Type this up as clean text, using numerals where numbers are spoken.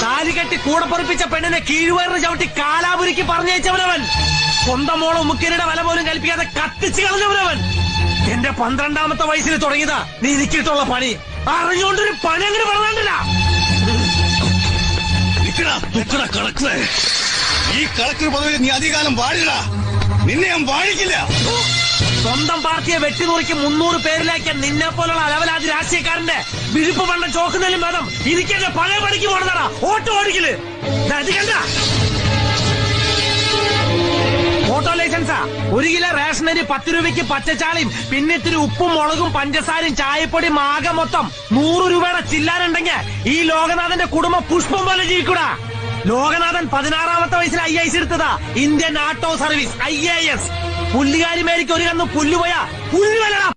താലി കെട്ടി കൂടെ പൊറിപ്പിച്ച പെണ്ണിനെ കീഴ്വയറിന് ചവിട്ടി കാലാപുരിക്ക് പറഞ്ഞയച്ചവനവൻ. സ്വന്തം മോളെ മുക്കിനിടെ വല പോലും കൽപ്പിക്കാതെ കത്തിച്ച് കളഞ്ഞവനവൻ. എന്റെ 12ാമത്തെ വയസ്സിൽ തുടങ്ങിയതാ നീ നിൽക്കിട്ടുള്ള പണി. അറിഞ്ഞുകൊണ്ടൊരു പണി അങ്ങനെ പറഞ്ഞില്ല. ഈ കളക്ടർ പദവിയിൽ നീ അധികാലം പാടില്ല. നിന്നെ ഞാൻ പാടിക്കില്ല. സ്വന്തം പാർട്ടിയെ വെട്ടിനുറുക്കി 300 പേരിലേക്ക് നിന്നെ പോലുള്ള അലവലാതി രാഷ്ട്രീയക്കാരന്റെ വിഴുപ്പ് പണ്ടം ചോക്കുന്നതിലും ഭേദം എനിക്കെന്റെ പഴയ പണിക്ക് പോണതാടാ ഓട്ടോ ഓടിക്കല്. കണ്ട ഓട്ടോ ലൈസൻസാ. 1 കിലോ റേഷനരി 10 രൂപയ്ക്ക് പച്ചച്ചാളിയും പിന്നെ ഇത്തിരി ഉപ്പും മുളകും പഞ്ചസാരയും ചായപ്പൊടിയും ആകെ മൊത്തം 100 രൂപയുടെ ചില്ലാനുണ്ടെങ്കിൽ ഈ ലോകനാഥന്റെ കുടുംബം പുഷ്പം പോലെ ജീവിക്കൂടാ. ലോകനാഥൻ 16ാമത്തെ വയസ്സിൽ IAS എടുത്തതാ. ഇന്ത്യൻ ആട്ടോ സർവീസ് IAS. പുല്ലുകാരി മേരിക്ക് ഒരു കന്ന് പുല്ലുപോയാ പുല്ലുവലടാ.